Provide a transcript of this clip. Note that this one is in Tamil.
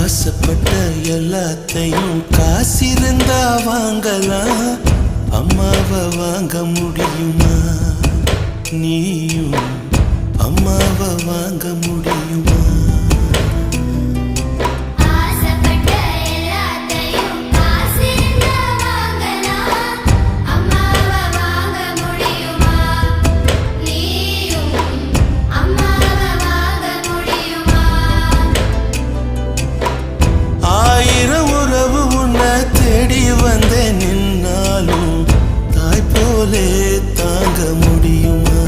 ஆசைப்பட்ட எல்லாத்தையும் காசிருந்தா வாங்கலாம். அம்மாவை வாங்க முடியுமா? நீயும் அம்மாவை வாங்க முடியுமா? ஆயிரம் உறவு உன்னை தேடி வந்தேன், நின்னாலும் தாய் போலே தாங்க முடியுமா?